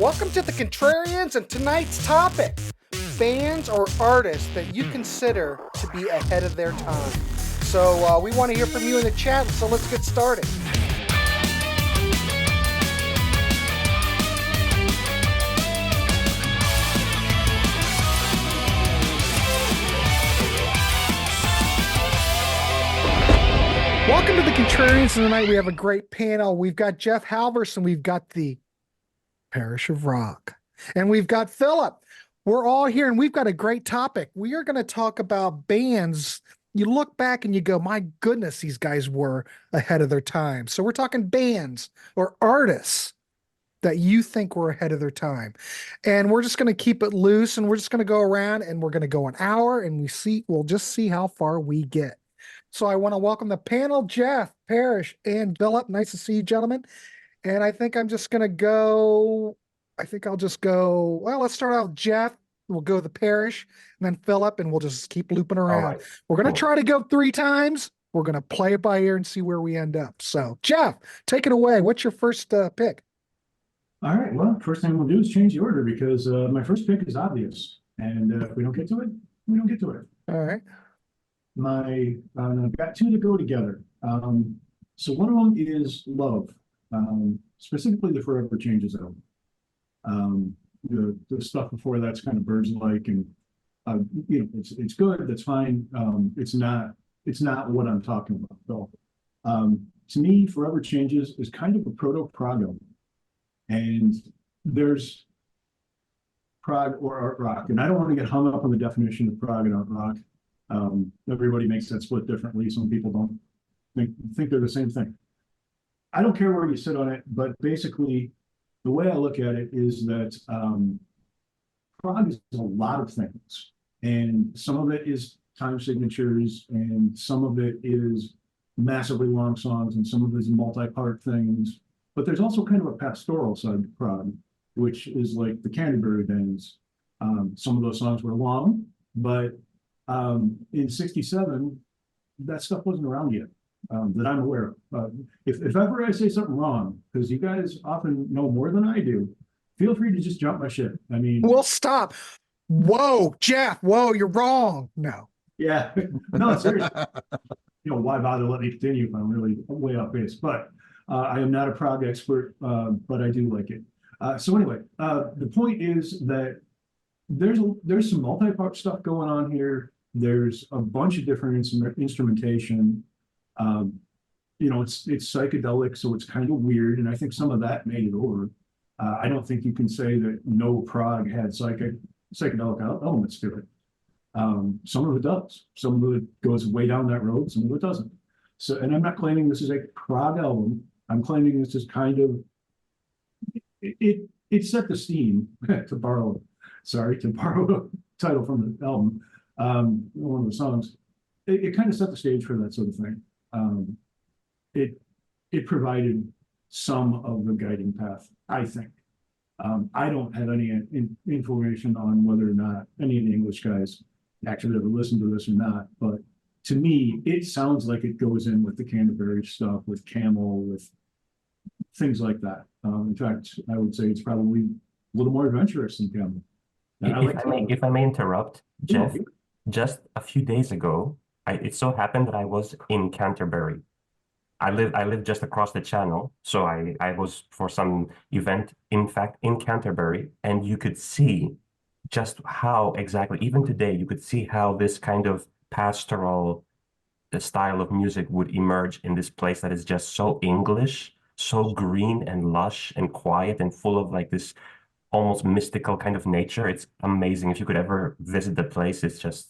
Welcome to the Contrarians and tonight's topic, bands or artists that you consider to be ahead of their time. So we want to hear from you in the chat, so let's get started. Welcome to the Contrarians, and tonight we have a great panel. We've got Jeff Halvarson, we've got the Parish of Rock, and we've got Philip. We're all here, and we've got a great topic. We are going to talk about bands. You look back and you go, my goodness, these guys were ahead of their time. So we're talking bands or artists that you think were ahead of their time. And we're just going to keep it loose, and we're just going to go around, and we're going to go an hour, and we'll just see how far we get. So I want to welcome the panel, Jeff, Parrish, and Philip. Nice to see you, gentlemen. And I think I'll just go, well, let's start out with Jeff. We'll go the Parrish, and then Philip, and we'll just keep looping around. Right. We're going to try to go 3 times. We're going to play it by ear and see where we end up. So, Jeff, take it away. What's your first pick? All right. Well, first thing we'll do is change the order because my first pick is obvious. And if we don't get to it, we don't get to it. All right. I've got 2 to go together. So one of them is Love, specifically the Forever Changes album. The stuff before that's kind of Birds-like, and it's good. That's fine. It's not what I'm talking about though. To me, Forever Changes is kind of a proto-prog album, and there's prog or art rock, and I don't want to get hung up on the definition of prog and art rock. Everybody makes that split differently. Some people don't think they're the same thing. I don't care where you sit on it, but basically the way I look at it is that prog is a lot of things, and some of it is time signatures, and some of it is massively long songs, and some of it is multi-part things. But there's also kind of a pastoral side to prog, which is like the Canterbury bands. Some of those songs were long, but in '67, that stuff wasn't around yet, that I'm aware of. If ever I say something wrong, because you guys often know more than I do, feel free to just jump my shit. I mean, We'll stop. Whoa, Jeff. Whoa, you're wrong. No. Yeah, no, seriously. Why bother? Let me continue if I'm really way off base. But I am not a prog expert, but I do like it. So anyway, the point is that there's some multi-part stuff going on here. There's a bunch of different instrumentation. It's psychedelic, so it's kind of weird, and I think some of that made it over. I don't think you can say that no prog had psychedelic elements to it. Some of it does. Some of it goes way down that road. Some of it doesn't. So, and I'm not claiming this is a prog album. I'm claiming this is kind of it set the scene to borrow a title from the album. One of the songs, it kind of set the stage for that sort of thing. It provided some of the guiding path, I think. I don't have any information on whether or not any of the English guys actually ever listened to this or not, but to me, it sounds like it goes in with the Canterbury stuff, with Camel, with things like that. In fact, I would say it's probably a little more adventurous than Camel. If I may interrupt, Jeff, just a few days ago, it so happened that I was in Canterbury. I live just across the channel, so I was for some event, in fact, in Canterbury, and you could see just how exactly, even today, you could see how this kind of pastoral style of music would emerge in this place that is just so English, so green and lush and quiet and full of like this almost mystical kind of nature. It's amazing. If you could ever visit the place, it's just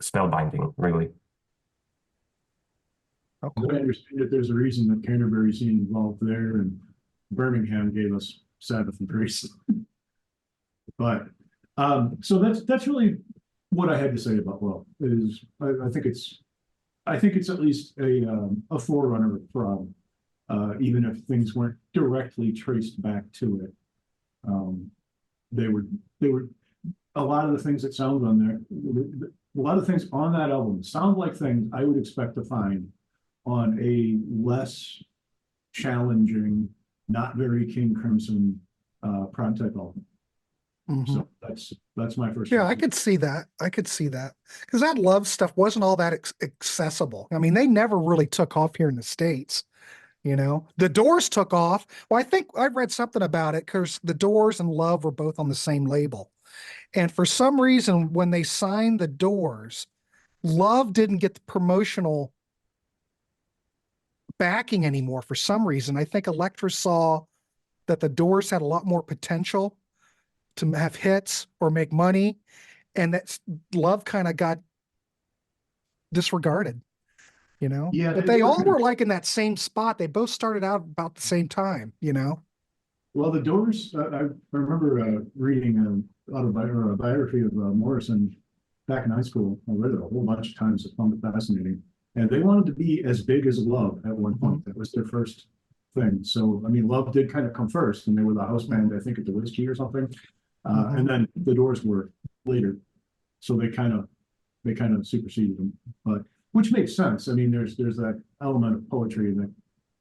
spellbinding, really. I understand that there's a reason that Canterbury scene involved there, and Birmingham gave us Sabbath and Priest. But so that's really what I had to say about Love. Is I think it's at least a forerunner of prog, even if things weren't directly traced back to it. They were a lot of the things that sound on there. A lot of things on that album sound like things I would expect to find on a less challenging, not very King Crimson Prime-type album. Mhm. So that's my first. Yeah, I choice. could see that. I could see that because that love stuff wasn't all that accessible. I mean, they never really took off here in the States. The Doors took off. Well, I think I read something about it because the Doors and Love were both on the same label. And for some reason, when they signed the Doors, Love didn't get the promotional backing anymore for some reason. I think Elektra saw that the Doors had a lot more potential to have hits or make money, and that Love kind of got disregarded. Yeah, But they all were like in that same spot. They both started out about the same time. Well, the Doors, I remember reading a biography of Morrison back in high school. I read it a whole bunch of times. I found it fascinating. And they wanted to be as big as Love at one point. That was their first thing. So, I mean, Love did kind of come first, and they were the house band, I think, at the Whiskey or something. And then the Doors were later. So they kind of superseded them. But which makes sense. I mean, there's that element of poetry and that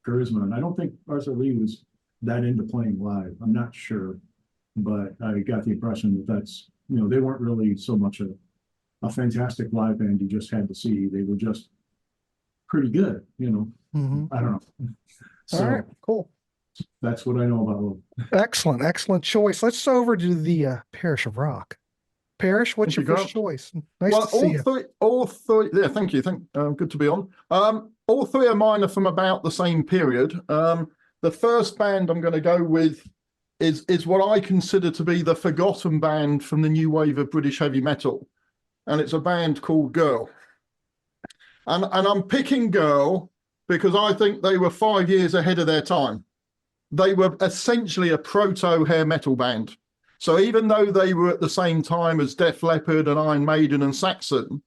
charisma. And I don't think Arthur Lee was that into playing live. I'm not sure, but I got the impression that that's, they weren't really so much a fantastic live band you just had to see. They were just pretty good, I don't know. So All right, cool. that's what I know about Love. Excellent choice. Let's over to the Parish of Rock. Parish, what's your first choice? Nice to see you. All three. Yeah, thank you. Good to be on. All three of mine are from about the same period. The first band I'm going to go with is what I consider to be the forgotten band from the new wave of British heavy metal, and it's a band called Girl. And I'm picking Girl because I think they were 5 years ahead of their time. They were essentially a proto hair metal band. So even though they were at the same time as Def Leppard and Iron Maiden and Saxon,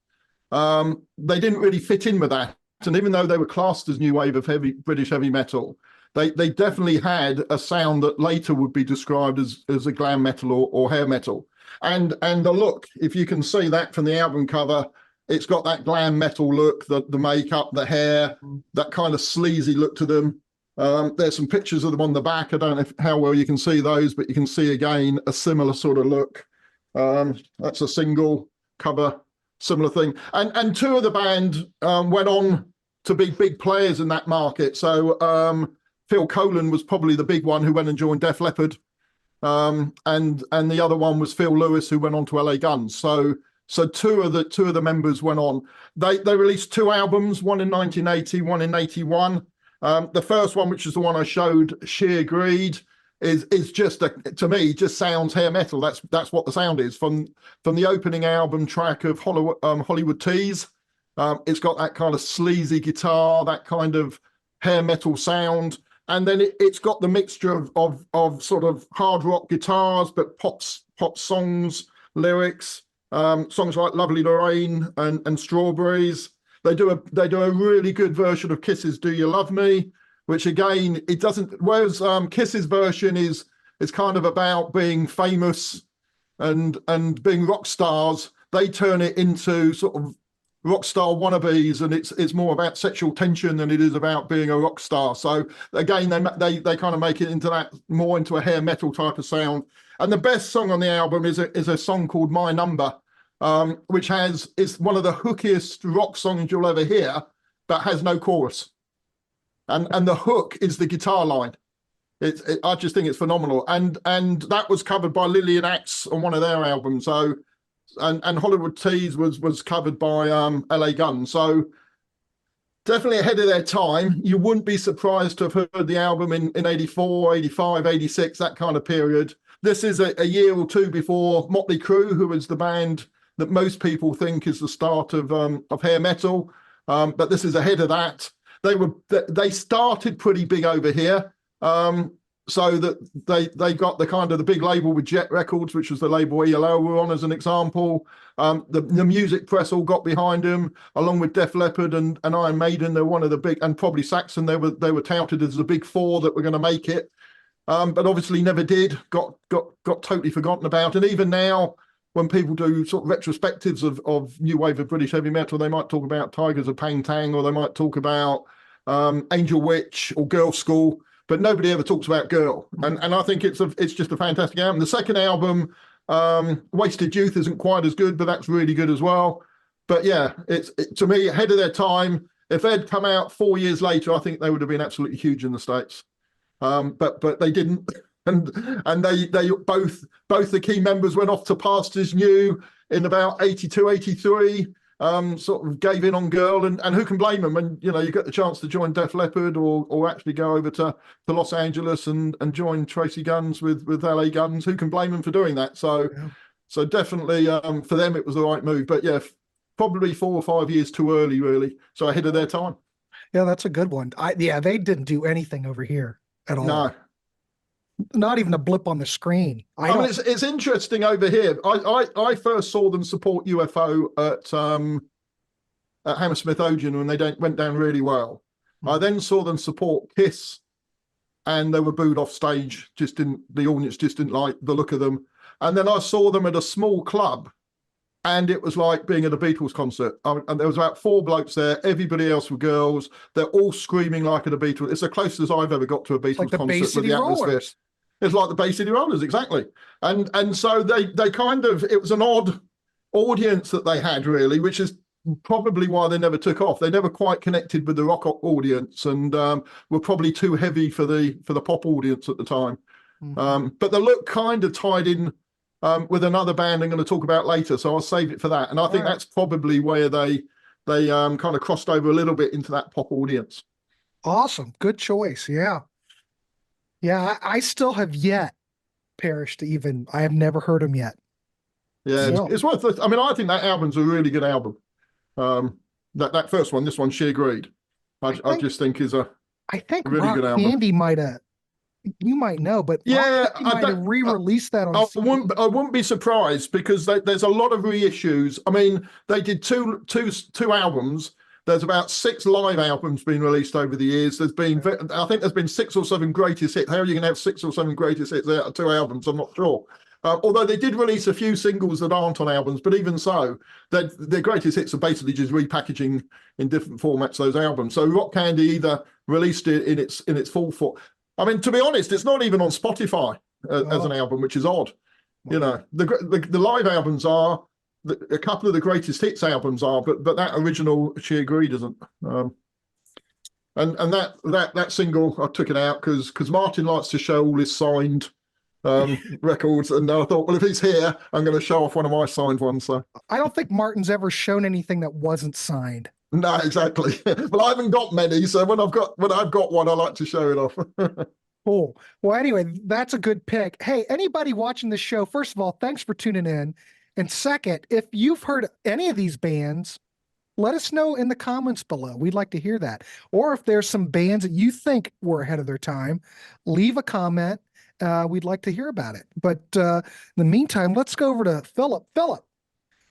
they didn't really fit in with that. And even though they were classed as new wave of British heavy metal, they definitely had a sound that later would be described as a glam metal or hair metal. And the look, if you can see that from the album cover, it's got that glam metal look, the makeup, the hair, that kind of sleazy look to them. There's some pictures of them on the back. I don't know how well you can see those, but you can see again a similar sort of look. That's a single cover, similar thing. And two of the band went on to be big players in that market. So Phil Collen was probably the big one who went and joined Def Leppard, and the other one was Phil Lewis, who went on to LA Guns. So two of the members went on. They released two albums, one in 1980, one in 81. The first one, which is the one I showed, Sheer Greed, is just to me just sounds hair metal. That's what the sound is from the opening album track of Hollywood Tease. It's got that kind of sleazy guitar, that kind of hair metal sound, and then it's got the mixture of sort of hard rock guitars, but pop songs, lyrics, songs like Lovely Lorraine and Strawberries. They do a really good version of Kiss's Do You Love Me, which again, it doesn't, whereas Kiss's version is kind of about being famous and being rock stars, they turn it into sort of rock star wannabes, and it's more about sexual tension than it is about being a rock star. So again, they kind of make it into that, more into a hair metal type of sound. And the best song on the album is a song called My Number, which is one of the hookiest rock songs you'll ever hear, but has no chorus. And the hook is the guitar line. I just think it's phenomenal. And that was covered by Lillian Axe on one of their albums. So and Hollywood Tease was covered by LA Guns. So definitely ahead of their time. You wouldn't be surprised to have heard the album in 84, 85, 86, that kind of period. This is a year or two before Motley Crue, who was the band that most people think is the start of hair metal. But this is ahead of that. They started pretty big over here. So that they got the kind of the big label with Jet Records, which was the label ELO were on, as an example. The music press all got behind them, along with Def Leppard and Iron Maiden. They're one of the big, and probably Saxon. They were touted as the big four that were going to make it, but obviously never did. Got totally forgotten about. And even now, when people do sort of retrospectives of new wave of British heavy metal, they might talk about Tigers of Pang Tang, or they might talk about Angel Witch or Girl School. but nobody ever talks about Girl. And I think it's just a fantastic album. The second album, Wasted Youth, isn't quite as good, but that's really good as well. But yeah, to me, ahead of their time. If they'd come out 4 years later, I think they would have been absolutely huge in the States. But they didn't. And they both the key members went off to pastures new in about 82, 83, sort of gave in on Girl, and who can blame them? And you get the chance to join Def Leppard or actually go over to Los Angeles and join Tracy Guns with LA Guns. Who can blame them for doing that? So definitely for them it was the right move. But yeah, probably 4 or 5 years too early, really. So ahead of their time. Yeah, that's a good one. They didn't do anything over here at all. No. Not even a blip on the screen. I mean, it's interesting over here. I first saw them support UFO at Hammersmith Odeon when they went down really well. I then saw them support Kiss, and they were booed off stage. The audience just didn't like the look of them. And then I saw them at a small club, and it was like being at a Beatles concert. And there was about 4 blokes there. Everybody else were girls. They're all screaming like at a Beatles. It's the closest I've ever got to a Beatles concert with the atmosphere. Rollers. It's like the Bay City Rollers, exactly. And so they kind of, it was an odd audience that they had, really, which is probably why they never took off. They never quite connected with the rock audience, and were probably too heavy for the pop audience at the time. But the look kind of tied in with another band I'm going to talk about later, so I'll save it for that. And I think that's probably where they kind of crossed over a little bit into that pop audience. Awesome. Good choice. Yeah. Yeah, I still have yet perished I have never heard them yet. Yeah, it's worth it. I mean, I think that album's a really good album. That first one, this one, Sheer Greed, I just think is a really Rock good album. Candy you might know, but I might have re-released that on CD. I wouldn't be surprised, because there's a lot of reissues. I mean, they did two albums. There's about 6 live albums being released over the years. I think there's been 6 or 7 greatest hits. How are you going to have 6 or 7 greatest hits out of 2 albums? I'm not sure. Although they did release a few singles that aren't on albums, but even so, their greatest hits are basically just repackaging in different formats those albums. So Rock Candy either released it in its full form. I mean, to be honest, it's not even on Spotify as an album, which is odd. The live albums are. A couple of the greatest hits albums are, but that original Sheer Greed isn't. And that single, I took it out because Martin likes to show all his signed records, and I thought, well, if he's here, I'm going to show off one of my signed ones. So I don't think Martin's ever shown anything that wasn't signed. No, exactly. Well, I haven't got many, so when I've got one, I like to show it off. Cool. Well, anyway, that's a good pick. Hey, anybody watching this show, first of all, thanks for tuning in. And second, if you've heard any of these bands, let us know in the comments below. We'd like to hear that. Or if there's some bands that you think were ahead of their time, leave a comment. We'd like to hear about it. But in the meantime, let's go over to Philip. Philip,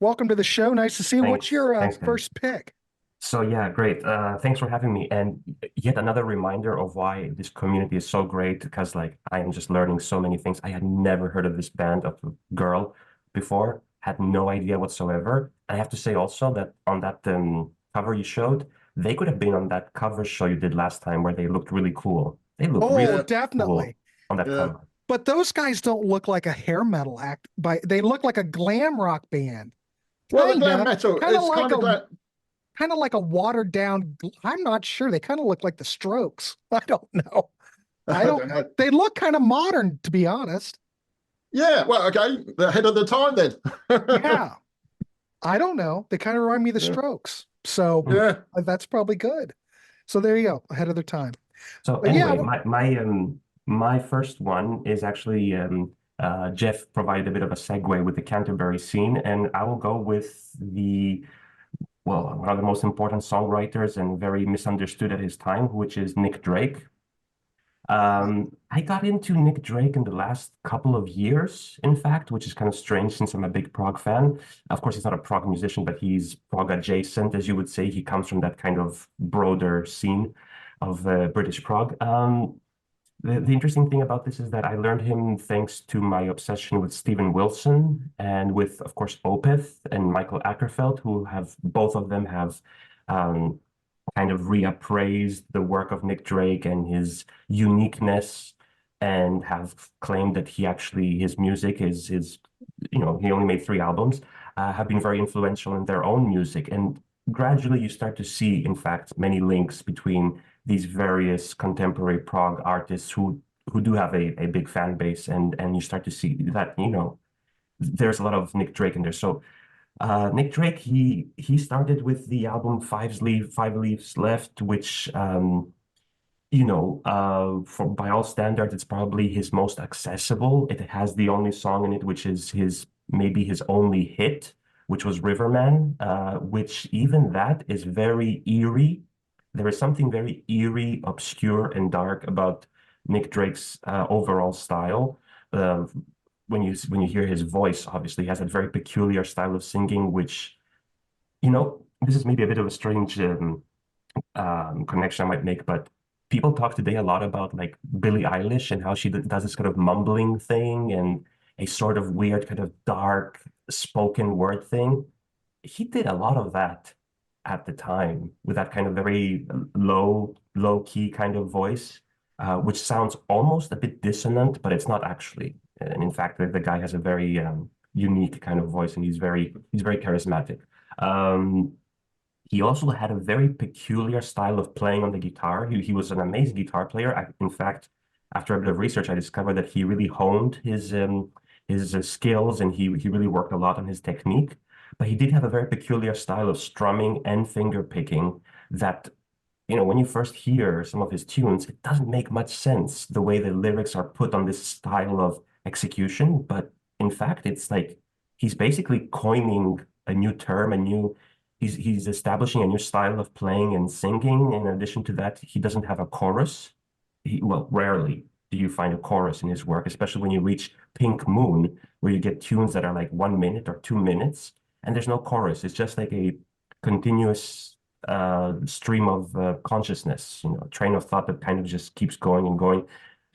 welcome to the show. Nice to see you. What's your first pick? So yeah, great. Thanks for having me. And yet another reminder of why this community is so great, because I am just learning so many things. I had never heard of this band of Girl before. Had no idea whatsoever. I have to say also that on that cover you showed, they could have been on that cover show you did last time, where they looked really cool. They look really definitely cool on that cover. But those guys don't look like a hair metal act. They look like a glam rock band. Well, glam metal, kind of like a watered down. I'm not sure. They kind of look like the Strokes. I don't know. They look kind of modern, to be honest. Yeah, well, okay, they're ahead of the time then. Yeah, I don't know. They kind of remind me of the Strokes, so that's probably good. So there you go, ahead of their time. So anyway, my first one is actually Jeff provided a bit of a segue with the Canterbury scene, and I will go with one of the most important songwriters and very misunderstood at his time, which is Nick Drake. I got into Nick Drake in the last couple of years, in fact, which is kind of strange since I'm a big prog fan. Of course, he's not a prog musician, but he's prog adjacent, as you would say. He comes from that kind of broader scene of British prog. The interesting thing about this is that I learned him thanks to my obsession with Steven Wilson and with, of course, Opeth and Michael Ackerfeld, who both of them have kind kind of reappraised the work of Nick Drake and his uniqueness, and have claimed that his music is he only made 3 albums, have been very influential in their own music. And gradually you start to see, in fact, many links between these various contemporary prog artists who do have a big fan base, and you start to see that, there's a lot of Nick Drake in there. So Nick Drake, he started with the album Five Leaves Left, which by all standards, it's probably his most accessible. It has the only song in it, which is maybe his only hit, which was Riverman, which even that is very eerie. There is something very eerie, obscure, and dark about Nick Drake's overall style. When you hear his voice, obviously, he has a very peculiar style of singing, which, this is maybe a bit of a strange connection I might make, but people talk today a lot about like Billie Eilish and how she does this kind of mumbling thing and a sort of weird kind of dark spoken word thing. He did a lot of that at the time with that kind of very low key kind of voice, which sounds almost a bit dissonant, but it's not actually. And in fact, the guy has a very unique kind of voice, and he's very charismatic. He also had a very peculiar style of playing on the guitar. He was an amazing guitar player. In fact, after a bit of research, I discovered that he really honed his skills, and he really worked a lot on his technique. But he did have a very peculiar style of strumming and finger picking that, when you first hear some of his tunes, it doesn't make much sense the way the lyrics are put on this style of execution. But in fact, it's like he's basically coining a new term, he's establishing a new style of playing and singing. In addition to that, he doesn't have a chorus. Rarely do you find a chorus in his work, especially when you reach Pink Moon, where you get tunes that are like 1 minute or 2 minutes, and there's no chorus. It's just like a continuous stream of consciousness, a train of thought that kind of just keeps going and going,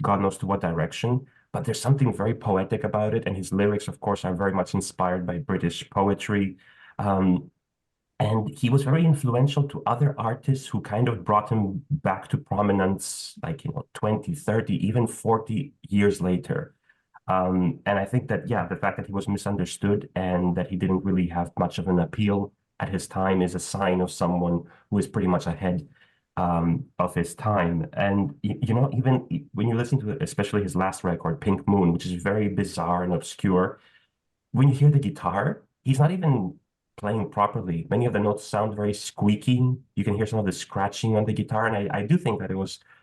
God knows to what direction. But there's something very poetic about it, and his lyrics, of course, are very much inspired by British poetry. And he was very influential to other artists who kind of brought him back to prominence, 20, 30, even 40 years later. And I think that, the fact that he was misunderstood and that he didn't really have much of an appeal at his time is a sign of someone who is pretty much ahead of his time. And, even when you listen to it, especially his last record, Pink Moon, which is very bizarre and obscure, when you hear the guitar, he's not even playing properly. Many of the notes sound very squeaky. You can hear some of the scratching on the guitar, and I do think that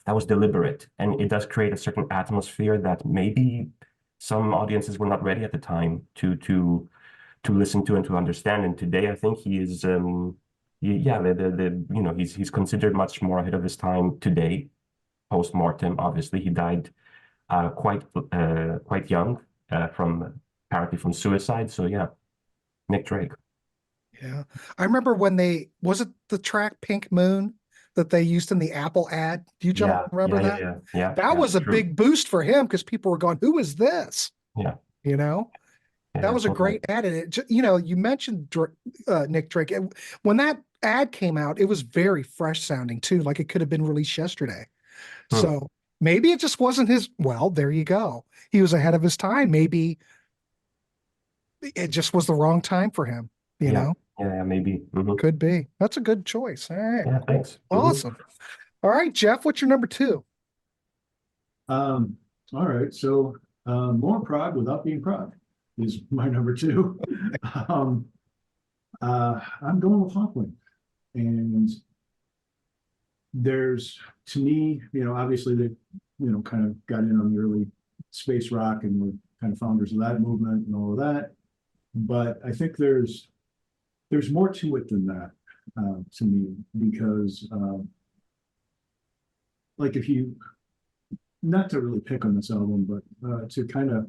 that was deliberate, and it does create a certain atmosphere that maybe some audiences were not ready at the time to listen to and to understand. And today, I think he is, he's considered much more ahead of his time today. Post mortem, obviously, he died quite young apparently from suicide. So yeah, Nick Drake. Yeah. I remember when was it the track Pink Moon that they used in the Apple ad? Do you remember that? Yeah. That was a true. big boost for him because people were going, who is this? Yeah. That was a great ad. And you mentioned Nick Drake. When that ad came out, it was very fresh sounding too. Like it could have been released yesterday. So maybe it just wasn't there you go. He was ahead of his time. Maybe it just was the wrong time for him, you know? Yeah, maybe. Could be. That's a good choice. All right. Yeah, thanks. Awesome. All right, Jeff, what's your number 2? All right. So more prog without being prog is my number 2. I'm going with Hawkwind. And there's, to me, obviously they, kind of got in on the early space rock and were kind of founders of that movement and all of that. But I think there's more to it than that, to me, because if you, not to really pick on this album, but to kind of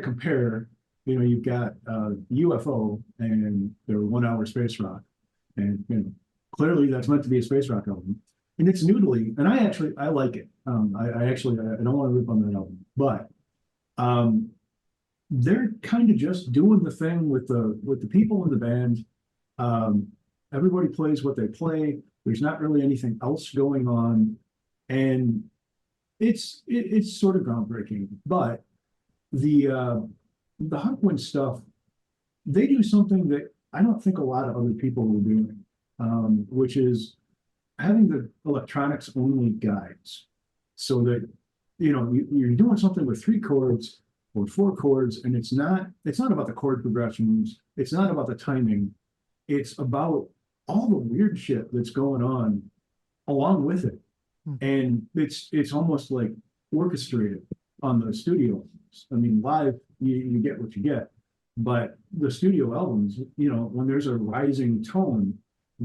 compare, you've got UFO and their 1 hour space rock, and clearly that's meant to be a space rock album, and it's noodly, and I like it. I don't want to rip on that album, but they're kind of just doing the thing with the people in the band. everybody plays what they play. There's not really anything else going on, and it's sort of groundbreaking. But the Hawkwind stuff, they do something that I don't think a lot of other people were doing, which is having the electronics only guides, so that you're doing something with 3 chords or 4 chords, and it's not about the chord progressions, it's not about the timing, it's about all the weird shit that's going on along with it. And it's almost like orchestrated on the studio. I mean, live you get what you get, but the studio albums, when there's a rising tone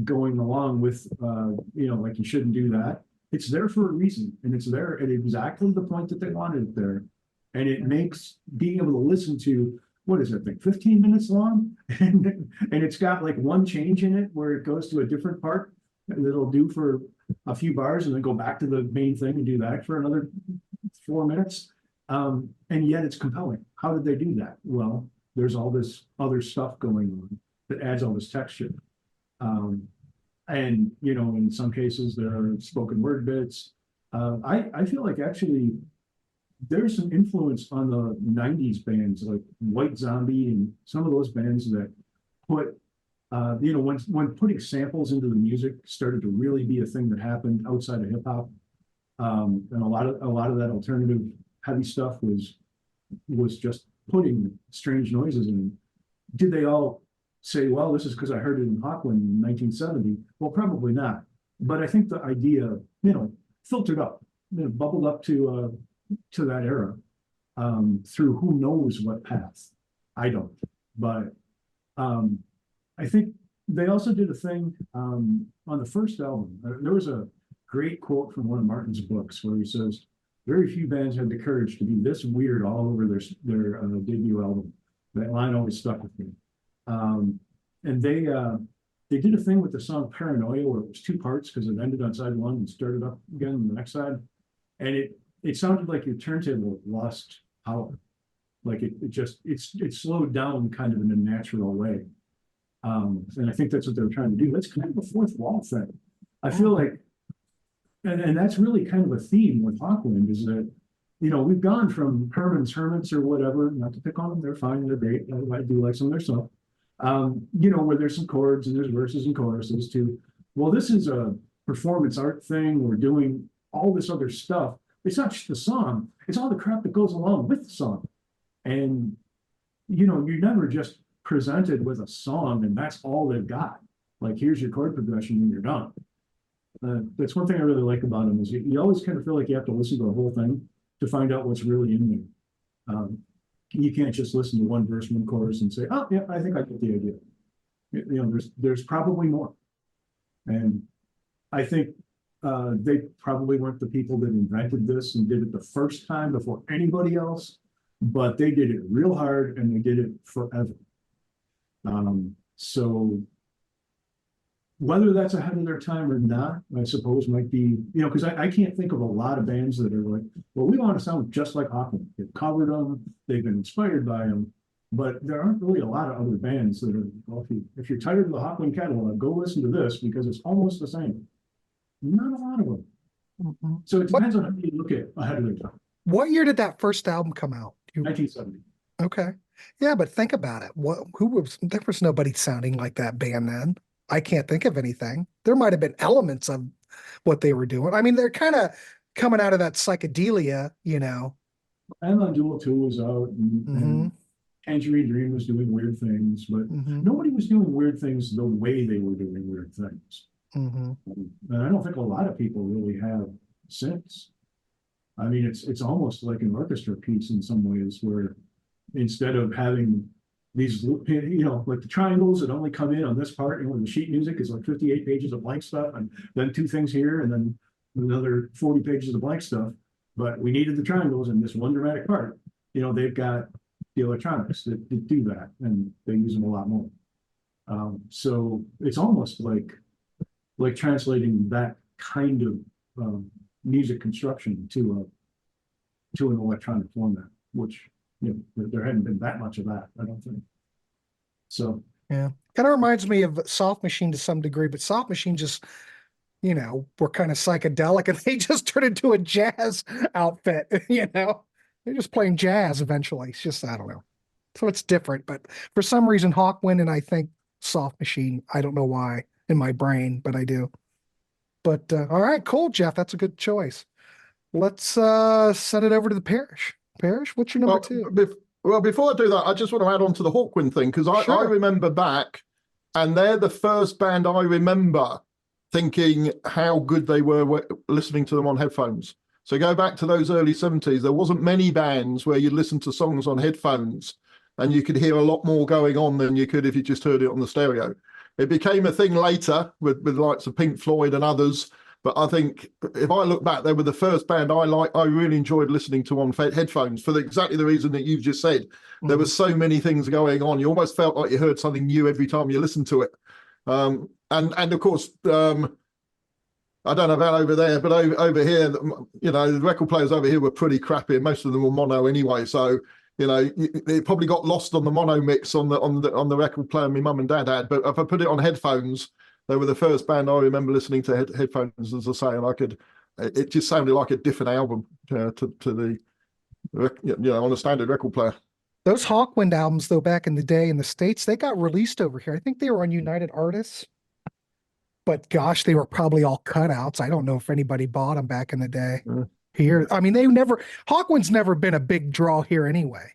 going along with, like you shouldn't do that, it's there for a reason, and it's there at exactly the point that they wanted it there. And it makes being able to listen to, what is it, like 15 minutes long? And it's got like one change in it where it goes to a different part that it'll do for a few bars and then go back to the main thing and do that for another 4 minutes. And yet it's compelling. How did they do that? Well, there's all this other stuff going on that adds all this texture. And, in some cases there are spoken word bits. I feel like actually there's some influence on the 90s bands like White Zombie and some of those bands that put, when putting samples into the music started to really be a thing that happened outside of hip hop. And a lot of that alternative heavy stuff was just putting strange noises in. Did they all say, well, this is because I heard it in Hawkwind in 1970? Well, probably not. But I think the idea, filtered up, bubbled up to that era through who knows what path. I don't. But I think they also did a thing on the first album. There was a great quote from one of Martin's books where he says, very few bands had the courage to be this weird all over their debut album. That line always stuck with me. And they did a thing with the song Paranoia where it was 2 parts because it ended on side 1 and started up again on the next side. And it sounded like your turntable lost power. Like it slowed down kind of in a natural way. And I think that's what they were trying to do. That's kind of a fourth wall thing. I feel like, and that's really kind of a theme with Hawkwind is that, we've gone from Herman's Hermits or whatever, not to pick on them, they're fine, they're great. I do like some of their stuff. Where there's some chords and there's verses and choruses to, well, this is a performance art thing. We're doing all this other stuff. It's not just the song, it's all the crap that goes along with the song. And, you're never just presented with a song and that's all they've got. Like, here's your chord progression and you're done. That's one thing I really like about them is you always kind of feel like you have to listen to the whole thing to find out what's really in there. You can't just listen to one verse, one chorus and say, oh, yeah, I think I get the idea. There's probably more. And I think they probably weren't the people that invented this and did it the first time before anybody else, but they did it real hard and they did it forever. So whether that's ahead of their time or not, I suppose might be, because I can't think of a lot of bands that are like, well, we want to sound just like Hawkwind. They've covered them, they've been inspired by them, but there aren't really a lot of other bands that are, well, if you're tired of the Hawkwind catalog, go listen to this because it's almost the same. Not a lot of them. Mm-hmm. So it depends on how you look at ahead of their time. What year did that first album come out? 1970. Okay. Yeah, but think about it. There was nobody sounding like that band then. I can't think of anything. There might have been elements of what they were doing. I mean, they're kind of coming out of that psychedelia, And on Duel 2 was out, and Tangerine Dream was doing weird things, but nobody was doing weird things the way they were doing weird things. And I don't think a lot of people really have since. I mean, it's almost like an orchestra piece in some ways, where instead of having these, like the triangles that only come in on this part, and when the sheet music is like 58 pages of blank stuff, and then 2 things here, and then another 40 pages of blank stuff. But we needed the triangles in this one dramatic part. They've got the electronics that do that, and they use them a lot more. So it's almost like translating that kind of music construction to an electronic format, which there hadn't been that much of that, I don't think. So Yeah. Kind of reminds me of Soft Machine to some degree, but Soft Machine just, were kind of psychedelic and they just turned into a jazz outfit, They're just playing jazz eventually. It's just, I don't know. So it's different, but for some reason, Hawkwind and I think Soft Machine, I don't know why in my brain, but I do. But all right, cool, Jeff. That's a good choice. Let's send it over to the Parish. Parish, what's your number two? Well, before I do that, I just want to add on to the Hawkwind thing, because I remember back, and they're the first band I remember thinking how good they were listening to them on headphones. So go back to those early 70s. There wasn't many bands where you'd listen to songs on headphones and you could hear a lot more going on than you could if you just heard it on the stereo. It became a thing later with the likes of Pink Floyd and others. But I think if I look back, they were the first band I really enjoyed listening to on headphones for exactly the reason that you've just said. Mm-hmm. There were so many things going on. You almost felt like you heard something new every time you listened to it. And of course, I don't know about over there, but over here, the record players over here were pretty crappy. Most of them were mono anyway. So, it probably got lost on the mono mix on the record player my mum and dad had. But if I put it on headphones, they were the first band I remember listening to headphones, as I say, and it just sounded like a different album to the, on a standard record player. Those Hawkwind albums, though, back in the day in the States, they got released over here. I think they were on United Artists, but gosh, they were probably all cutouts. I don't know if anybody bought them back in the day here. I mean, Hawkwind's never been a big draw here anyway.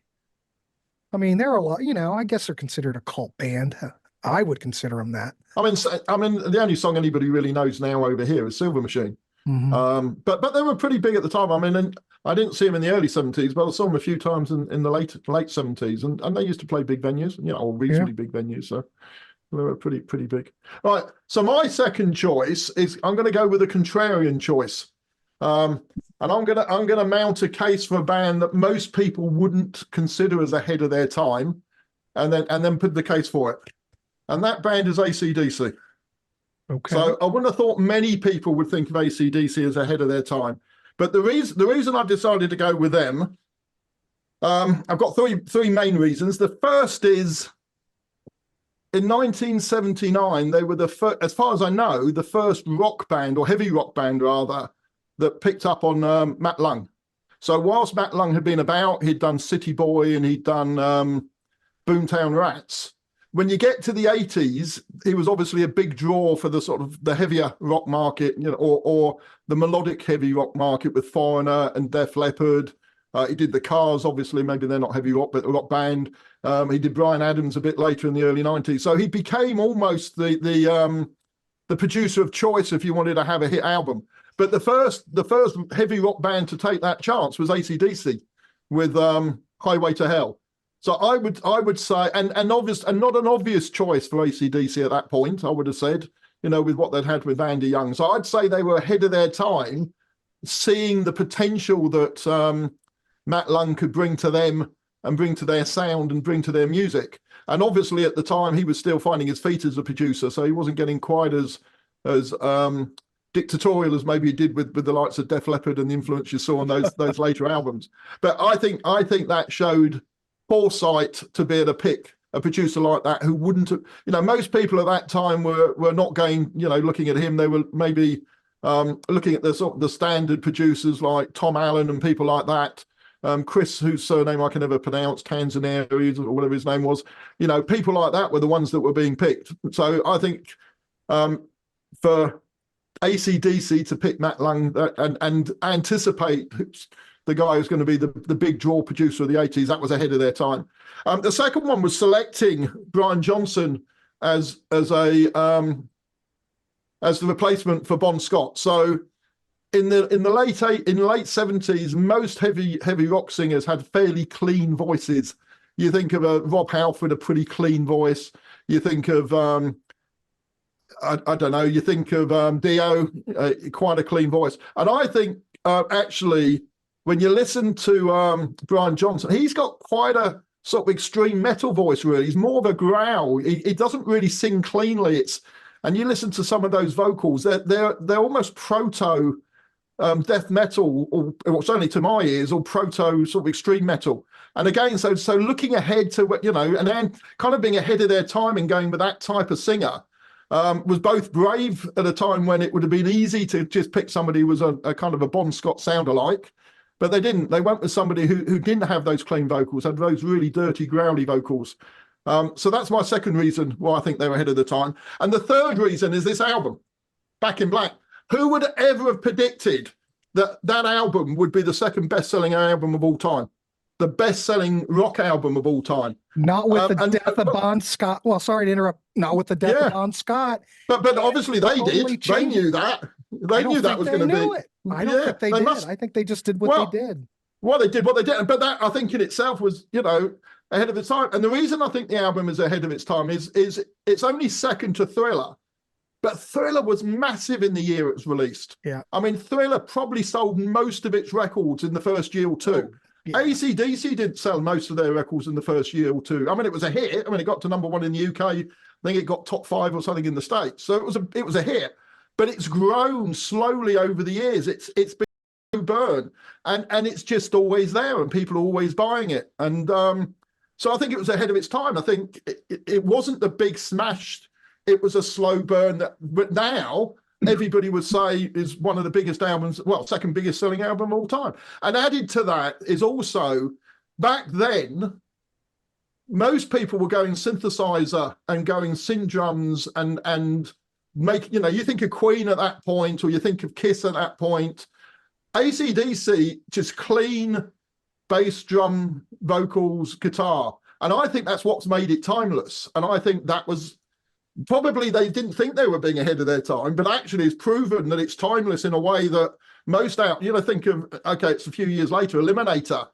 I mean, they're a lot, I guess they're considered a cult band. I would consider them that. I mean, the only song anybody really knows now over here is Silver Machine. Mm-hmm. But they were pretty big at the time. I mean, and I didn't see them in the early 70s, but I saw them a few times in the late 70s, and they used to play big venues, or reasonably big venues. So they were pretty big. All right. So my second choice is I'm going to go with a contrarian choice, and I'm gonna mount a case for a band that most people wouldn't consider as ahead of their time, and then put the case for it. And that band is ACDC. Okay. So I wouldn't have thought many people would think of ACDC as ahead of their time. But the reason I've decided to go with them, I've got three main reasons. The first is in 1979, they were as far as I know, the first rock band, or heavy rock band rather, that picked up on Matt Lung. So whilst Matt Lung had been about, he'd done City Boy and he'd done Boomtown Rats. When you get to the 80s, he was obviously a big draw for the sort of the heavier rock market, or the melodic heavy rock market with Foreigner and Def Leppard. He did the Cars, obviously, maybe they're not heavy rock, but a rock band. He did Bryan Adams a bit later in the early 90s. So he became almost the producer of choice if you wanted to have a hit album. But the first heavy rock band to take that chance was AC/DC with Highway to Hell. So I would say, and not an obvious choice for AC/DC at that point, I would have said, with what they'd had with Andy Young. So I'd say they were ahead of their time, seeing the potential that Matt Lung could bring to them and bring to their sound and bring to their music. And obviously at the time he was still finding his feet as a producer, so he wasn't getting quite as dictatorial as maybe he did with the likes of Def Leppard and the influence you saw on those later albums. But I think that showed foresight to be able to pick a producer like that who wouldn't have, most people at that time were not going, looking at him. They were maybe looking at the standard producers like Tom Allen and people like that. Chris, whose surname I can never pronounce, Canzoneri or whatever his name was. People like that were the ones that were being picked. So I think for AC/DC to pick Matt Lung and anticipate the guy who's going to be the big draw producer of the 80s, that was ahead of their time. The second one was selecting Brian Johnson as the replacement for Bon Scott. So in the late 70s, most heavy rock singers had fairly clean voices. You think of Rob Halford, a pretty clean voice. You think of I don't know. You think of Dio, quite a clean voice. And I think actually, when you listen to Brian Johnson, he's got quite a sort of extreme metal voice, really. He's more of a growl. He doesn't really sing cleanly. And you listen to some of those vocals, they're almost proto death metal, or certainly to my ears, or proto sort of extreme metal. And again, so looking ahead to, you know, and then kind of being ahead of their time and going with that type of singer was both brave at a time when it would have been easy to just pick somebody who was a kind of a Bon Scott sound-alike, but they didn't. They went with somebody who didn't have those clean vocals, had those really dirty, growly vocals. So that's my second reason why I think they were ahead of the time. And the third reason is this album, Back in Black. Who would ever have predicted that that album would be the second best-selling album of all time? The best-selling rock album of all time. Not with the death of Bon Scott. Well, sorry to interrupt. Not with the death of Bon Scott. But obviously they did. They knew that. They knew that was going to be. I don't think they did. I think they just did what they did. Well, they did what they did. But that, I think, in itself was, you know, ahead of its time. And the reason I think the album is ahead of its time is it's only second to Thriller. But Thriller was massive in the year it was released. Yeah. I mean, Thriller probably sold most of its records in the first year or two. Yeah. ACDC didn't sell most of their records in the first year or two. I mean, it was a hit. I mean, it got to #1 in the UK. I think it got top 5 or something in the States. So it was a hit. But it's grown slowly over the years. It's been a burn, and it's just always there, and people are always buying it. And so I think it was ahead of its time. I think it wasn't the big smash. It was a slow burn. But now everybody would say is one of the biggest albums, well, second biggest selling album of all time. And added to that is also, back then, most people were going synthesizer and going synth drums and make, you know, you think of Queen at that point, or you think of Kiss at that point. ACDC, just clean bass, drum, vocals, guitar. And I think that's what's made it timeless. And I think that was probably, they didn't think they were being ahead of their time, but actually it's proven that it's timeless in a way that most out, you know, think of, okay, it's a few years later, Eliminator,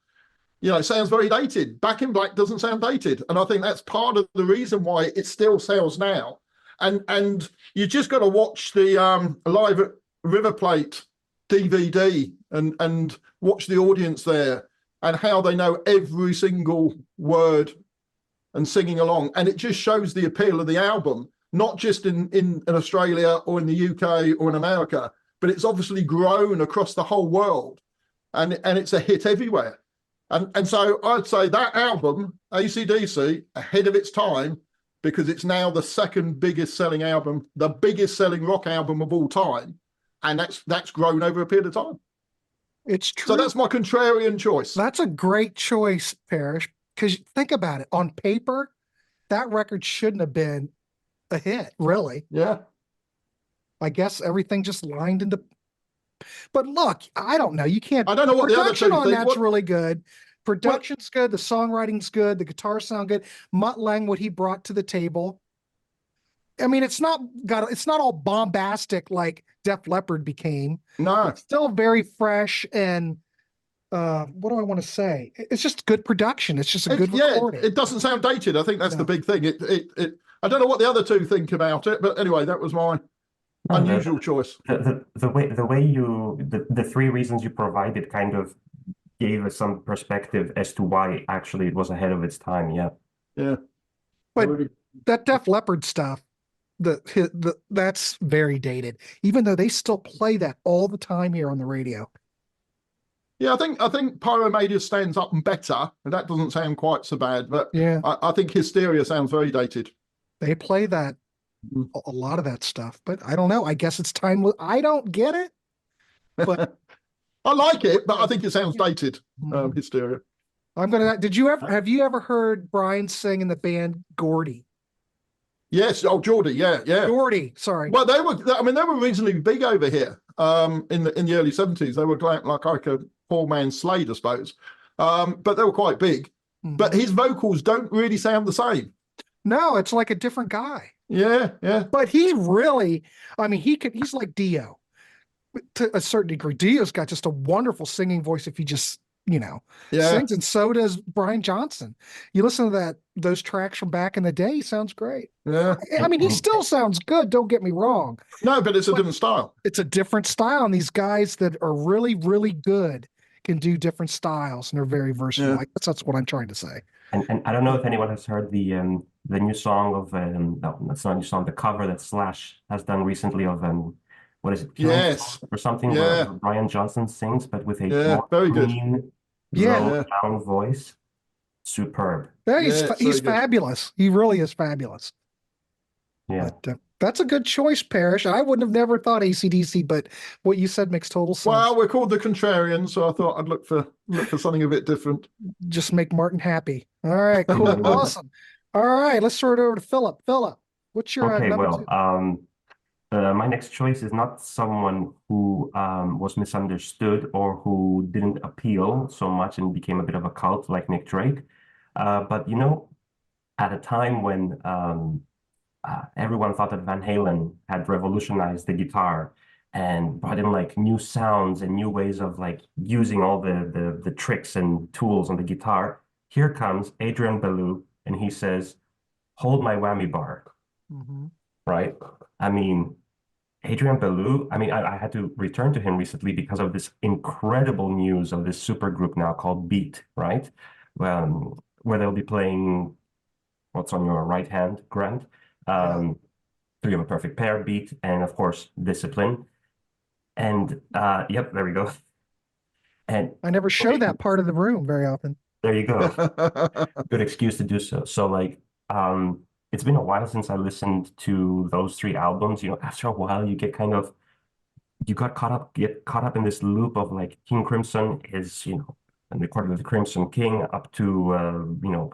you know, sounds very dated. Back in Black doesn't sound dated. And I think that's part of the reason why it still sells now. And you just got to watch the Live at River Plate DVD and watch the audience there and how they know every single word and singing along. And it just shows the appeal of the album, not just in Australia or in the UK or in America, but it's obviously grown across the whole world, and it's a hit everywhere. And so I'd say that album, AC/DC, ahead of its time, because it's now the second biggest selling album, the biggest selling rock album of all time. And that's grown over a period of time. It's true. So that's my contrarian choice. That's a great choice, Parrish, because think about it. On paper, that record shouldn't have been a hit, really. Yeah. I guess everything just lined into. But look, I don't know. You can't. I don't know what the other two on think. that's really good. Production's good. The songwriting's good. The guitars sound good. Mutt Lange, what he brought to the table. I mean, it's not all bombastic like Def Leppard became. No, it's still very fresh and what do I want to say? It's just good production. It's just a good recording. It doesn't sound dated. I think that's the big thing. It I don't know what the other two think about it, but anyway, that was my unusual choice. The way you the three reasons you provided kind of gave us some perspective as to why actually it was ahead of its time. Yeah. But that Def Leppard stuff, that's very dated, even though they still play that all the time here on the radio. Yeah, I think Pyromania stands up better, and that doesn't sound quite so bad. But yeah, I think Hysteria sounds very dated. They play that a lot of that stuff, but I don't know. I guess it's time. I don't get it, but I like it, but I think it sounds dated. Hysteria. Have you ever heard Brian sing in the band Gordy? Yes. Oh, Geordie. Yeah. Geordie. Sorry. Well, they were reasonably big over here. In the early 70s, they were like a poor man's Slade, I suppose. But they were quite big. But his vocals don't really sound the same. No, it's like a different guy. Yeah. But he really, he's like Dio to a certain degree. Dio's got just a wonderful singing voice if he just, sings, and so does Brian Johnson. You listen to those tracks from back in the day, he sounds great. Yeah. He still sounds good, don't get me wrong. No, but it's a different style. It's a different style, and these guys that are really, really good can do different styles, and they're very versatile. I guess that's what I'm trying to say. And I don't know if anyone has heard the new song of no, that's not a new song, the cover that Slash has done recently of what is it, Yes. or something Yeah. where Brian Johnson sings, but with a Yeah. more Very good. clean, Yeah. low down voice. Superb. Yeah, Yeah, it's he's very good. fabulous. He really is fabulous. Yeah. But that's a good choice, Parrish. I wouldn't have never thought ACDC, but what you said makes total sense. Well, we're called the Contrarians, so I thought I'd look for something a bit different. Just make Martin happy. All right, cool, awesome. All right, let's throw it over to Philip. Philip, what's your Okay, number well, two? my next choice is not someone who was misunderstood or who didn't appeal so much and became a bit of a cult like Nick Drake. But you know, at a time when everyone thought that Van Halen had revolutionized the guitar and brought in like new sounds and new ways of like using all the tricks and tools on the guitar, here comes Adrian Belew and he says, "Hold my whammy bar." Mhm. Right? I mean, Adrian Belew, I mean, I had to return to him recently because of this incredible news of this super group now called Beat, right? Where they'll be playing What's on Your Right Hand, Grant? Three of a Perfect Pair, Beat, and of course, Discipline. And yep, there we go. And I never show that part of the room very often. there you go. Good excuse to do so. So like, it's been a while since I listened to those three albums. You know, after a while, you get caught up in this loop of like King Crimson is, you know, and recorded with the Crimson King up to you know,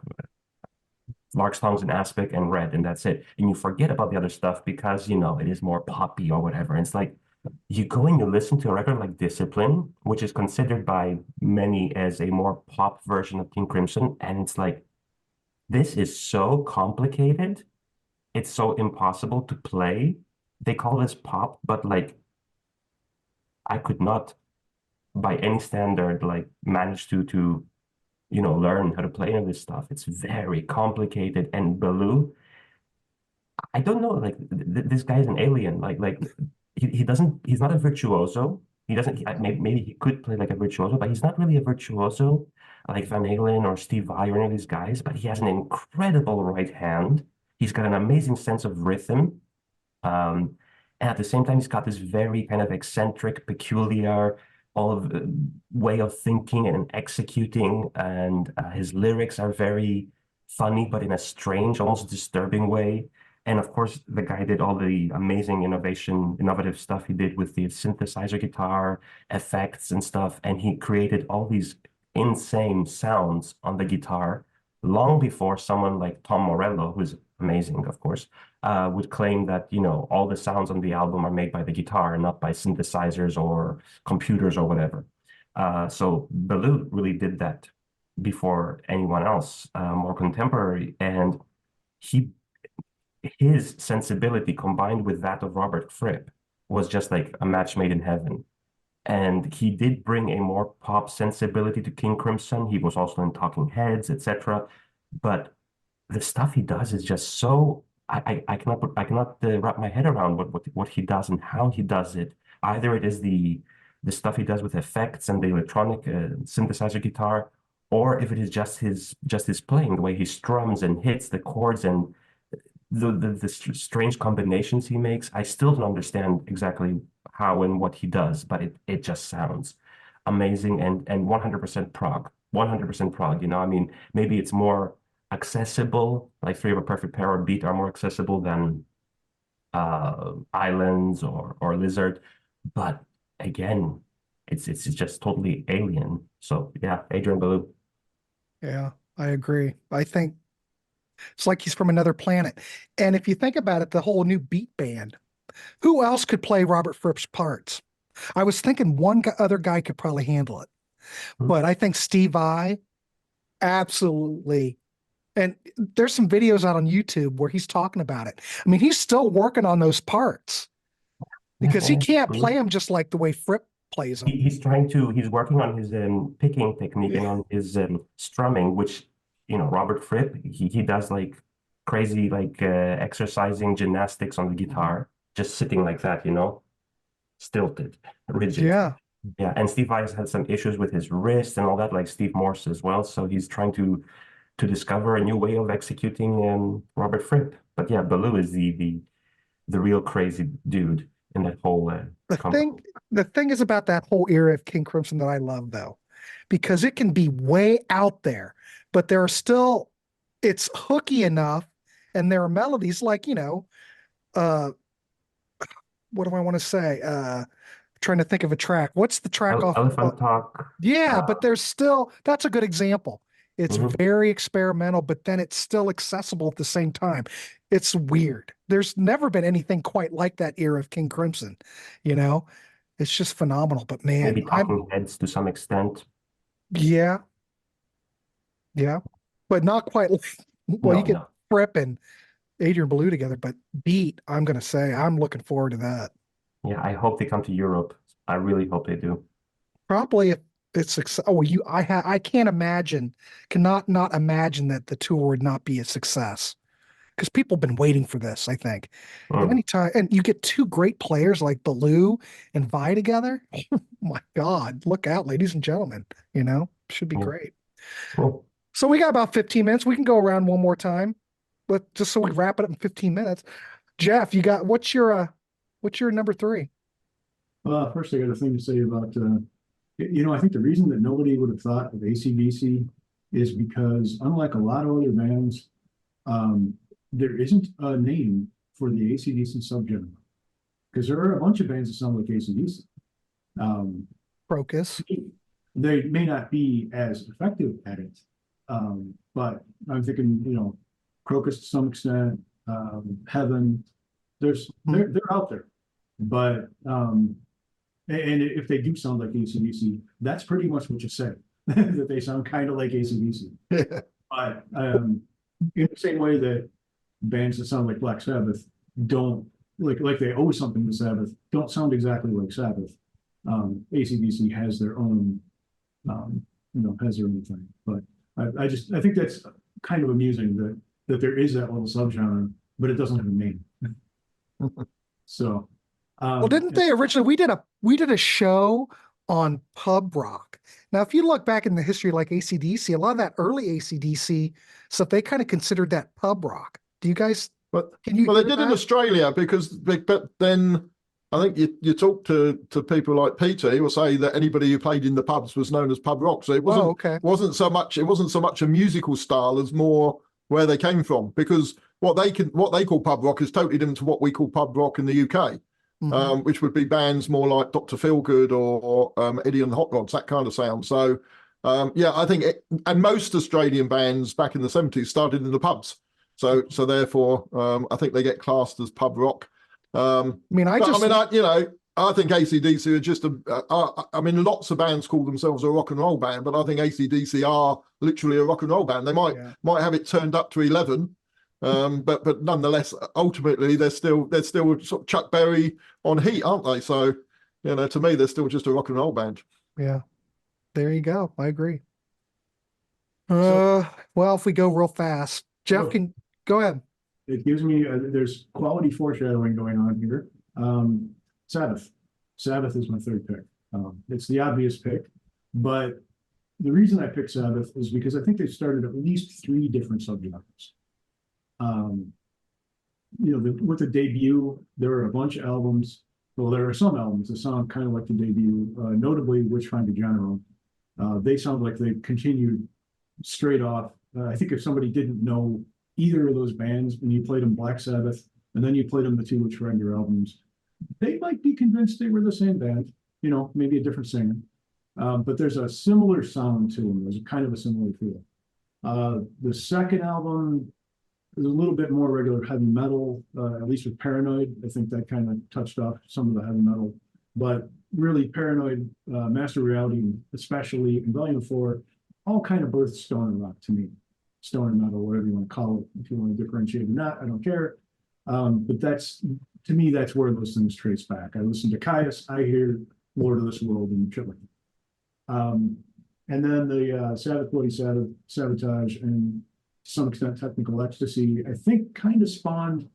Lark's Tongues and Aspic and Red, and that's it. And you forget about the other stuff because, you know, it is more poppy or whatever. And it's like you go and you listen to a record like Discipline, which is considered by many as a more pop version of King Crimson, and it's like, this is so complicated. It's so impossible to play. They call this pop, but like I could not, by any standard, like manage to you know learn how to play any of this stuff. It's very complicated. And Belew, I don't know, like this guy is an alien. Like he doesn't. He's not a virtuoso. He doesn't. Maybe he could play like a virtuoso, but he's not really a virtuoso like Van Halen or Steve Vai or any of these guys. But he has an incredible right hand. He's got an amazing sense of rhythm. And at the same time, he's got this very kind of eccentric, peculiar way of thinking and executing. And his lyrics are very funny, but in a strange, almost disturbing way. And of course, the guy did all the amazing innovative stuff he did with the synthesizer guitar effects and stuff. And he created all these insane sounds on the guitar long before someone like Tom Morello, who's amazing, of course, would claim that, you know, all the sounds on the album are made by the guitar and not by synthesizers or computers or whatever. So Belew really did that before anyone else, more contemporary. And his sensibility combined with that of Robert Fripp was just like a match made in heaven. And he did bring a more pop sensibility to King Crimson. He was also in Talking Heads, etc. But the stuff he does is just so I cannot wrap my head around what he does and how he does it. Either it is the stuff he does with effects and the electronic synthesizer guitar, or if it is just his playing, the way he strums and hits the chords and the strange combinations he makes. I still don't understand exactly how and what he does, but it just sounds amazing and 100% prog. 100% prog, you know, I mean, maybe it's more accessible, like Three of a Perfect Pair or Beat are more accessible than Islands or Lizard, but again, it's just totally alien. So yeah, Adrian Belew. Yeah, I agree. I think it's like he's from another planet. And if you think about it, the whole new Beat band, who else could play Robert Fripp's parts? I was thinking other guy could probably handle it, but I think Steve Vai absolutely. And there's some videos out on YouTube where he's talking about it. I mean, he's still working on those parts because he can't play them just like the way Fripp plays them. He's working on his picking technique and on his strumming, which, you know, Robert Fripp, he does like crazy, like exercising gymnastics on the guitar, just sitting like that, you know, stilted, rigid. Yeah. Yeah. And Steve Vai has had some issues with his wrist and all that, like Steve Morse as well. So he's trying to discover a new way of executing Robert Fripp. But yeah, Belew is the real crazy dude. in that whole The combo. thing is about that whole era of King Crimson that I love though, because it can be way out there, but there are still, it's hooky enough, and there are melodies like, uh, what do I want to say? Trying to think of a track. What's the track off? Elephant Talk. Yeah, but there's still, that's a good example. It's Mhm. very experimental, but then it's still accessible at the same time. It's weird. There's never been anything quite like that era of King Crimson, you know? It's just phenomenal. But man, Maybe Talking Heads to some extent. yeah, yeah, but not quite like, well, No, you get no. Fripp and Adrian Belew together, but Beat, I'm gonna say, I'm looking forward to that. Yeah, I hope they come to Europe. I really hope they do. Probably if it's I can't imagine, cannot not imagine that the tour would not be a success, because people have been waiting for this, I think. And Mm. anytime, and you get two great players like Belew and Vi together, oh my God, look out, ladies and gentlemen, should be Yeah. great. Cool. So we got about 15 minutes. We can go around one more time, but just so we wrap it up in 15 minutes. Jeff, what's your number 3? First, I got a thing to say about, I think the reason that nobody would have thought of ACDC is because, unlike a lot of other bands, there isn't a name for the ACDC subgenre. Because there are a bunch of bands that sound like ACDC. Crocus. They may not be as effective at it, but I'm thinking, Crocus to some extent, Heaven, they're out there. But and if they do sound like ACDC, that's pretty much what you said, that they sound kind of like ACDC. But in the same way that bands that sound like Black Sabbath don't, like they owe something to Sabbath, don't sound exactly like Sabbath. ACDC has their own, has their own thing. But I think that's kind of amusing that there is that little subgenre, but it doesn't have a name. So. Well, didn't they originally? We did a show on pub rock. Now, if you look back in the history, like ACDC, a lot of that early ACDC stuff, they kind of considered that pub rock. Do you guys? But Can you? well, they hear did in that? Australia but then I think you talk to people like Peter, he will say that anybody who played in the pubs was known as pub rock. So it wasn't okay. wasn't so much a musical style as more where they came from, because what they call pub rock is totally different to what we call pub rock in the UK. Mhm. Which would be bands more like Dr. Feelgood or Eddie and the Hot Rods, that kind of sound. So, I think, and most Australian bands back in the 70s started in the pubs. So therefore, I think they get classed as pub rock. I think AC/DC are just lots of bands call themselves a rock and roll band, but I think AC/DC are literally a rock and roll band. They might have it turned up to 11. But nonetheless, ultimately, they're still sort of Chuck Berry on Heat, aren't they? So, to me, they're still just a rock and roll band. Yeah, there you go. I agree. Well, if we go real fast, Jeff can go ahead. It gives me there's quality foreshadowing going on here. Sabbath is my third pick. It's the obvious pick, but the reason I picked Sabbath is because I think they started at least 3 different subgenres. With the debut, there were a bunch of albums. Well, there are some albums that sound kind of like the debut, notably Witch Finder General. They sound like they continued straight off. I think if somebody didn't know either of those bands and you played them Black Sabbath and then you played them the 2 Witch Finder albums, they might be convinced they were the same band, maybe a different singer. But there's a similar sound to them. There's kind of a similar feel. The second album is a little bit more regular heavy metal, at least with Paranoid. I think that kind of touched off some of the heavy metal. But really, Paranoid, Master Reality, especially in Volume 4, all kind of birthed stoner rock to me. Stoner metal, whatever you want to call it. If you want to differentiate or not, I don't care. But to me, that's where those things trace back. I listen to Caius, I hear Lord of this World and shit like that. And then the Sabbath, Bloody Sabbath, Sabotage, and to some extent Technical Ecstasy, I think kind of spawned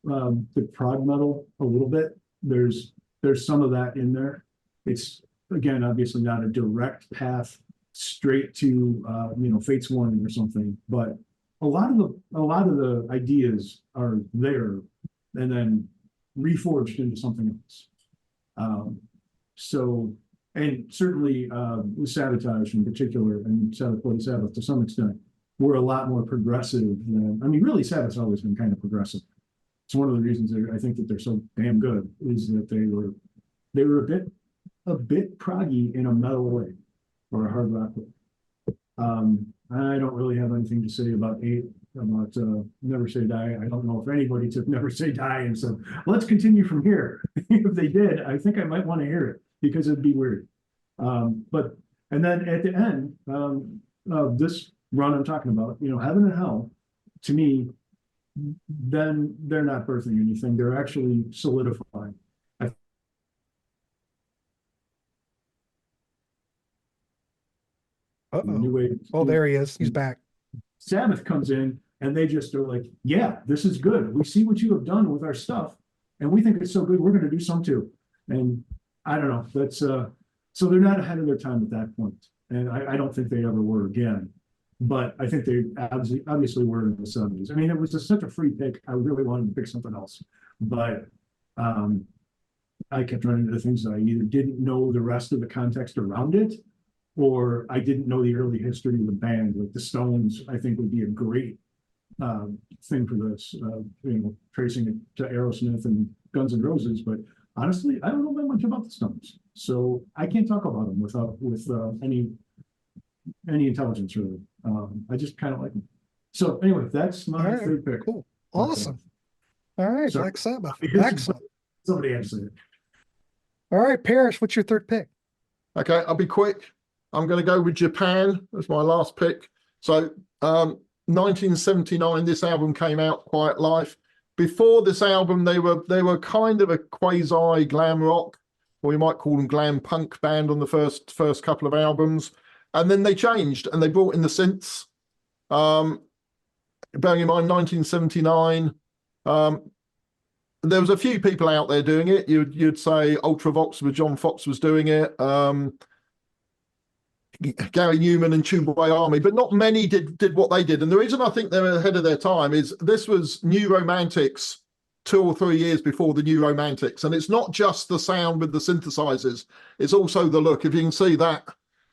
the prog metal a little bit. There's some of that in there. It's, again, obviously not a direct path straight to Fate's Warning or something, but a lot of the ideas are there, and then reforged into something else. So, and certainly with Sabotage in particular, and Sabbath to some extent, were a lot more progressive than, I mean, really Sabbath's always been kind of progressive. It's one of the reasons that I think that they're so damn good is that they were a bit proggy in a metal way or a hard rock way. I don't really have anything to say about Never Say Die. I don't know if anybody took Never Say Die and said, let's continue from here. If they did, I think I might want to hear it because it'd be weird. And then at the end of this run I'm talking about, Heaven and Hell, to me, then they're not birthing anything. They're actually solidifying. New wave. Oh, there he is. He's back. Sabbath comes in and they just are like, yeah, this is good. We see what you have done with our stuff and we think it's so good. We're going to do some too. And I don't know. That's so they're not ahead of their time at that point. And I don't think they ever were again. But I think they obviously were in the 70s. I mean, it was such a free pick. I really wanted to pick something else. But I kept running into things that I either didn't know the rest of the context around it, or I didn't know the early history of the band. Like the Stones, I think would be a great thing for this, tracing it to Aerosmith and Guns N' Roses. But honestly, I don't know that much about the Stones. So I can't talk about them with any intelligence really. I just kind of like them. So anyway, that's my third pick. Cool. Awesome. All right, Sorry. Black Sabbath. Here's Excellent. Somebody had to say it. All right, Parrish, what's your third pick? Okay, I'll be quick. I'm going to go with Japan as my last pick. So 1979, this album came out, Quiet Life. Before this album, they were kind of a quasi glam rock, or we might call them glam punk band on the first couple of albums. And then they changed and they brought in the synths. Bearing in mind 1979, there was a few people out there doing it. You'd say Ultravox with John Fox was doing it. Gary Newman and Tubeway Army, but not many did what they did. And the reason I think they're ahead of their time is this was New Romantics 2 or 3 years before the New Romantics. And it's not just the sound with the synthesizers, it's also the look. If you can see that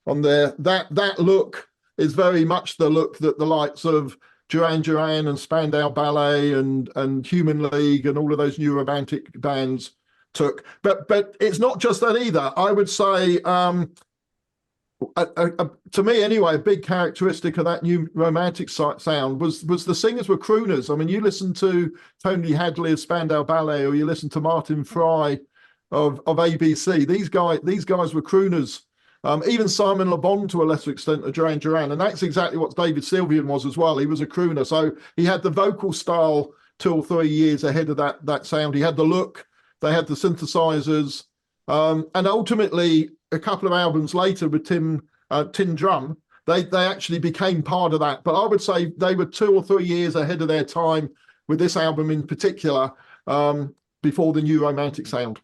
on there, that look is very much the look that the likes of Duran Duran and Spandau Ballet and Human League and all of those New Romantic bands took. But it's not just that either. I would say, to me anyway, a big characteristic of that New Romantic sound was the singers were crooners. I mean, you listen to Tony Hadley of Spandau Ballet, or you listen to Martin Fry of ABC. These guys were crooners. Even Simon Le Bon to a lesser extent of Duran Duran, and that's exactly what David Sylvian was as well. He was a crooner, so he had the vocal style 2 or 3 years ahead of that sound. He had the look, they had the synthesizers, and ultimately a couple of albums later with Tin Drum, they actually became part of that. But I would say they were 2 or 3 years ahead of their time with this album in particular, before the New Romantic sound.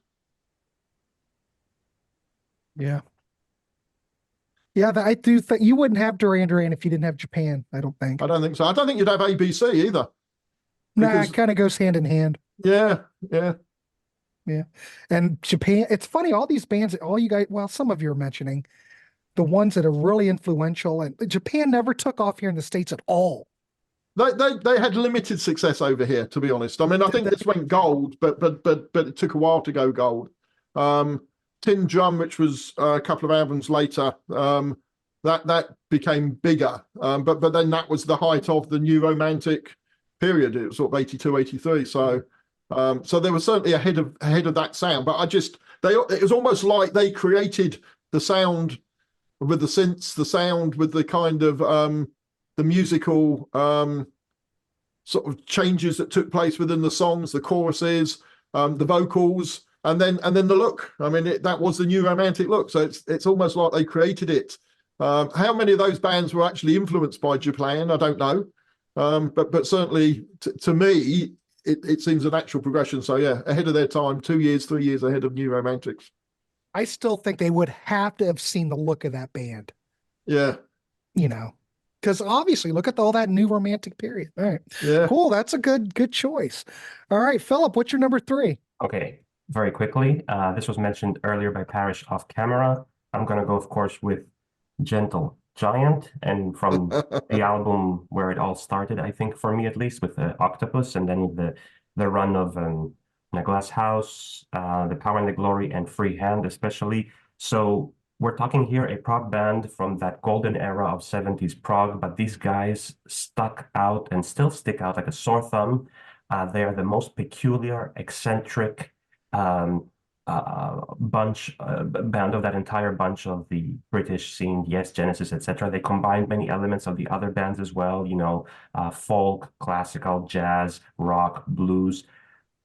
Yeah. Yeah, I do think you wouldn't have Duran Duran if you didn't have Japan, I don't think. I don't think so. I don't think you'd have ABC either. Nah, it kind of goes hand in hand. Yeah. Yeah. And Japan, it's funny, all these bands, all you guys, well, some of you are mentioning the ones that are really influential, and Japan never took off here in the States at all. They had limited success over here, to be honest. I mean, I think this went gold, but it took a while to go gold. Tin Drum, which was a couple of albums later, that became bigger. But then that was the height of the New Romantic period. It was sort of 82, 83. So they were certainly ahead of that sound. But it was almost like they created the sound with the synths, the sound with the kind of the musical sort of changes that took place within the songs, the choruses, the vocals. And then the look. I mean, that was the New Romantic look. So it's almost like they created it. How many of those bands were actually influenced by Japan? I don't know. But certainly to me, it seems a natural progression. So yeah, ahead of their time, 2 years, 3 years ahead of New Romantics. I still think they would have to have seen the look of that band. Yeah. Because obviously, look at all that New Romantic period. All right. Yeah. Cool. That's a good choice. All right, Philip, what's your number 3? Okay, very quickly. This was mentioned earlier by Parrish off camera. I'm gonna go, of course, with Gentle Giant, and from the album where it all started, I think for me at least, with the Octopus, and then with the run of The Glass House, The Power and the Glory, and Free Hand, especially. So we're talking here a prog band from that golden era of 70s prog, but these guys stuck out and still stick out like a sore thumb. They are the most peculiar, eccentric band of that entire bunch of the British scene, Yes, Genesis, etc. They combined many elements of the other bands as well, folk, classical, jazz, rock, blues.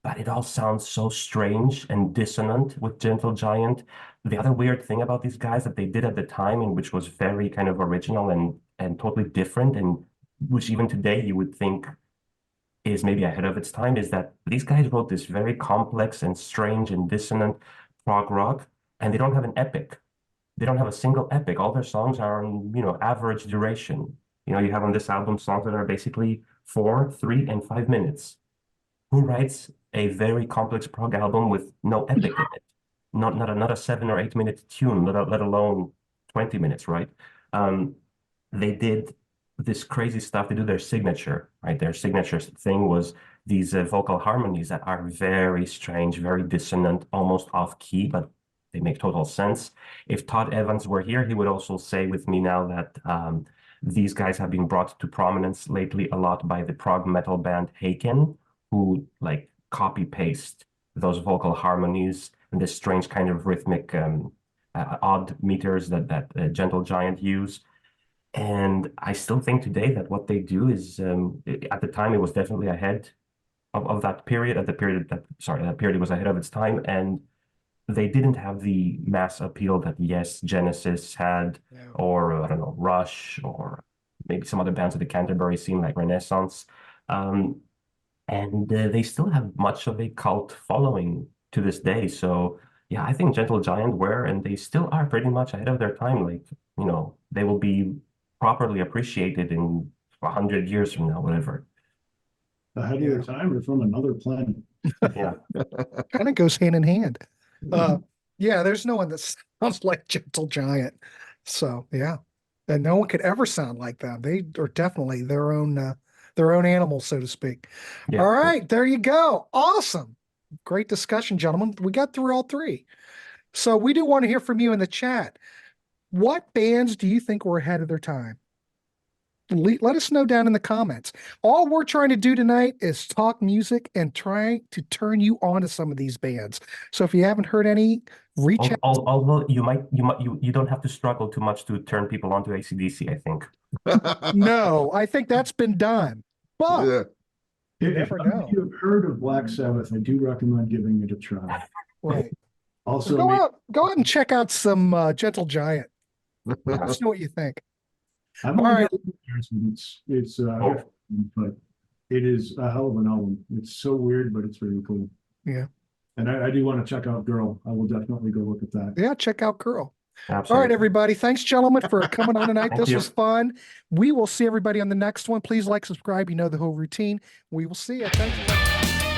But it all sounds so strange and dissonant with Gentle Giant. The other weird thing about these guys that they did at the time, and which was very kind of original and totally different, and which even today you would think is maybe ahead of its time, is that these guys wrote this very complex and strange and dissonant prog rock, and they don't have an epic. They don't have a single epic. All their songs are on, average duration. You have on this album songs that are basically 4, 3, and 5 minutes. Who writes a very complex prog album with no epic in it? Not a 7 or 8 minute tune, let alone 20 minutes, right? They did this crazy stuff. They do their signature, right? Their signature thing was these vocal harmonies that are very strange, very dissonant, almost off key, but they make total sense. If Todd Evans were here, he would also say with me now that these guys have been brought to prominence lately a lot by the prog metal band Haken, who like copy paste those vocal harmonies and this strange kind of rhythmic odd meters that Gentle Giant use. And I still think today that what they do is, at the time, it was definitely ahead of that period. That period was ahead of its time, and they didn't have the mass appeal that Yes, Genesis had, or I don't know, Rush, or maybe some other bands of the Canterbury scene like Renaissance. And they still have much of a cult following to this day. So yeah, I think Gentle Giant were, and they still are pretty much ahead of their time. Like, they will be properly appreciated in 100 years from now, whatever. Ahead of your time or from another planet. Yeah. Kind of goes hand in hand. Yeah, there's no one that sounds like Gentle Giant. So yeah. And no one could ever sound like them. They are definitely their own animal, so to speak. Yeah. All right, there you go. Awesome. Great discussion, gentlemen. We got through all three. So we do want to hear from you in the chat. What bands do you think were ahead of their time? Let us know down in the comments. All we're trying to do tonight is talk music and try to turn you on to some of these bands. So if you haven't heard any, reach out. Although you don't have to struggle too much to turn people onto ACDC, I think. No, I think that's been done. But Yeah. you If never know. you've heard of Black Sabbath, I do recommend giving it a try. Right. Also, Go out and check out some Gentle Giant. Let us know what you think. I'm All only right. getting it's but it is a hell of an album. It's so weird, but it's really cool. Yeah. And I do want to check out Girl. I will definitely go look at that. Yeah, check out Girl. Absolutely. All right, everybody. Thanks, gentlemen, for coming on tonight. Thank This you. was fun. We will see everybody on the next one. Please like, subscribe. You know the whole routine. We will see you. Thanks.